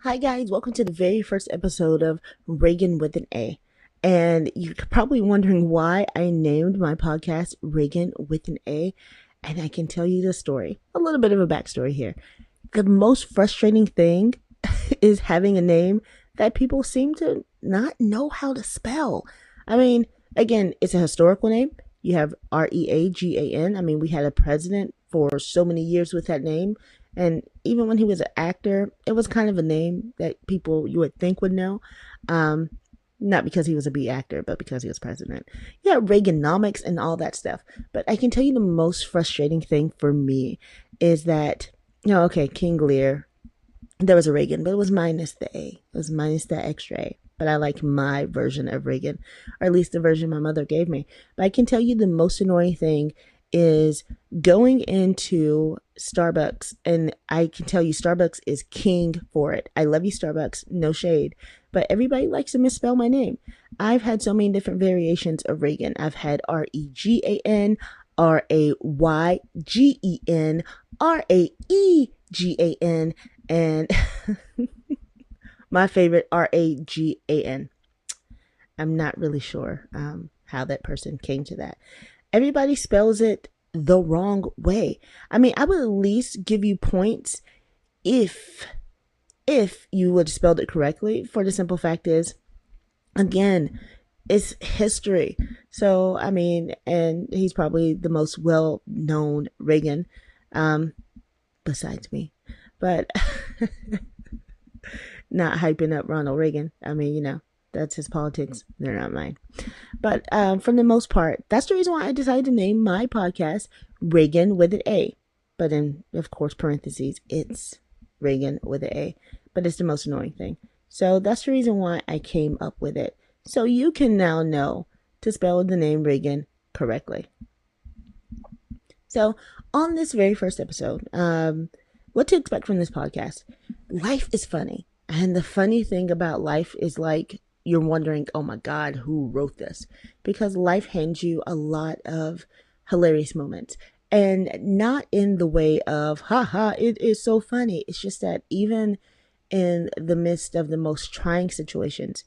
Hi guys, welcome to the very first episode of Reagan with an A. And you're probably wondering why I named my podcast Reagan with an A. And I can tell you the story, a little bit of a backstory here. The most frustrating thing is having a name that people seem to not know how to spell. I mean, again, it's a historical name. You have Reagan. I mean, we had a president for so many years with that name. And even when he was an actor, it was kind of a name that people you would think would know. Um, Not because he was a B actor, but because he was president. Yeah, Reaganomics and all that stuff. But I can tell you the most frustrating thing for me is that, okay, King Lear, there was a Reagan, but it was minus the A. It was minus the extra A. But I like my version of Reagan, or at least the version my mother gave me. But I can tell you the most annoying thing is going into Starbucks, and I can tell you Starbucks is king for it. I love you, Starbucks, no shade, but everybody likes to misspell my name. I've had so many different variations of Reagan. I've had Regan, Raygen, Raegan, and my favorite Ragan. I'm not really sure how that person came to that. Everybody spells it the wrong way. I mean, I would at least give you points if you would have spelled it correctly. For the simple fact is, again, it's history. So, I mean, and he's probably the most well-known Reagan, besides me. But not hyping up Ronald Reagan. I mean, that's his politics. They're not mine. But for the most part, that's the reason why I decided to name my podcast Reagan with an A. But in, of course, parentheses, it's Reagan with an A. But it's the most annoying thing. So that's the reason why I came up with it. So you can now know to spell the name Reagan correctly. So on this very first episode, what to expect from this podcast? Life is funny. And the funny thing about life is like, you're wondering, oh my God, who wrote this? Because life hands you a lot of hilarious moments. And not in the way of, haha, it is so funny. It's just that even in the midst of the most trying situations,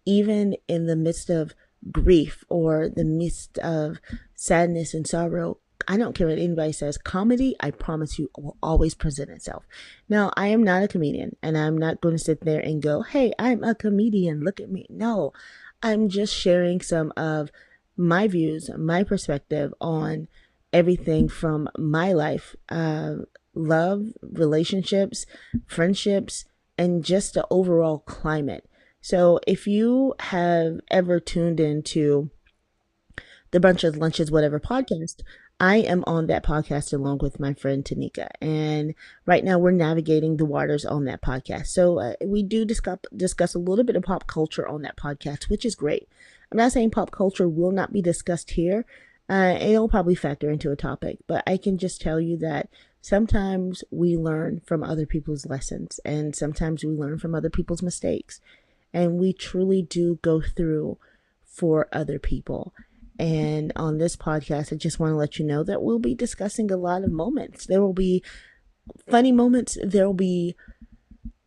even in the midst of grief or the midst of sadness and sorrow, I don't care what anybody says, comedy, I promise you, will always present itself. Now, I am not a comedian, and I'm not going to sit there and go, hey, I'm a comedian, look at me. No, I'm just sharing some of my views, my perspective on everything from my life, love, relationships, friendships, and just the overall climate. So if you have ever tuned into the Bunch of Lunches Whatever podcast, I am on that podcast along with my friend Tanika. And right now we're navigating the waters on that podcast. So we do discuss a little bit of pop culture on that podcast, which is great. I'm not saying pop culture will not be discussed here. It'll probably factor into a topic, but I can just tell you that sometimes we learn from other people's lessons, and sometimes we learn from other people's mistakes. And we truly do go through for other people. And on this podcast, I just want to let you know that we'll be discussing a lot of moments. There will be funny moments. There will be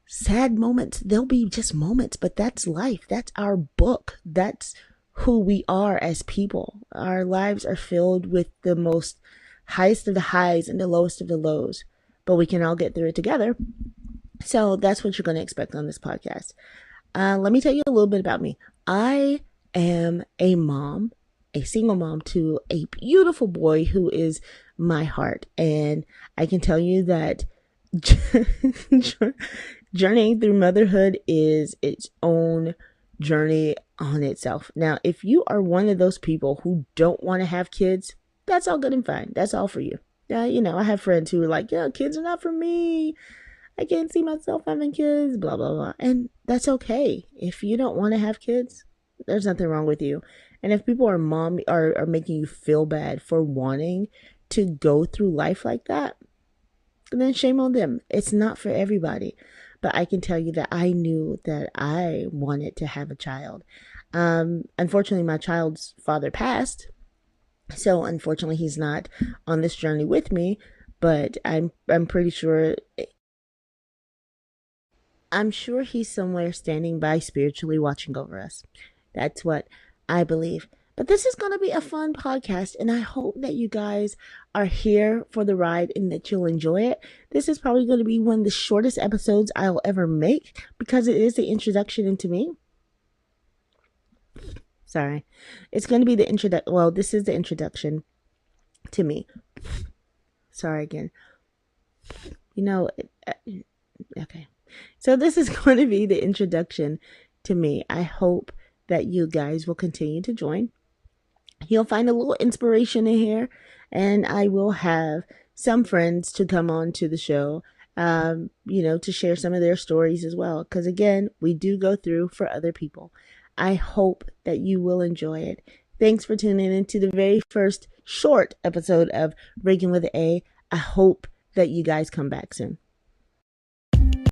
sad moments. There'll be just moments, but that's life. That's our book. That's who we are as people. Our lives are filled with the most highest of the highs and the lowest of the lows, but we can all get through it together. So that's what you're going to expect on this podcast. Let me tell you a little bit about me. I am a mom, a single mom to a beautiful boy who is my heart. And I can tell you that journeying through motherhood is its own journey on itself. Now, if you are one of those people who don't want to have kids, that's all good and fine. That's all for you. I have friends who are like, kids are not for me. I can't see myself having kids, blah, blah, blah. And that's okay. If you don't want to have kids, there's nothing wrong with you. And if people are making you feel bad for wanting to go through life like that, then shame on them. It's not for everybody. But I can tell you that I knew that I wanted to have a child. Unfortunately, my child's father passed. So unfortunately, he's not on this journey with me. But I'm pretty sure I'm sure he's somewhere standing by spiritually watching over us. That's what I believe. But this is going to be a fun podcast, and I hope that you guys are here for the ride and that you'll enjoy it. This is probably going to be one of the shortest episodes I'll ever make because it is the introduction into me. Sorry. It's going to be the introduction. Well, this is the introduction to me. Sorry again. Okay. So this is going to be the introduction to me. I hope that you guys will continue to join. You'll find a little inspiration in here, and I will have some friends to come on to the show, to share some of their stories as well. Because again, we do go through for other people. I hope that you will enjoy it. Thanks for tuning in to the very first short episode of Reagan with an A. I hope that you guys come back soon.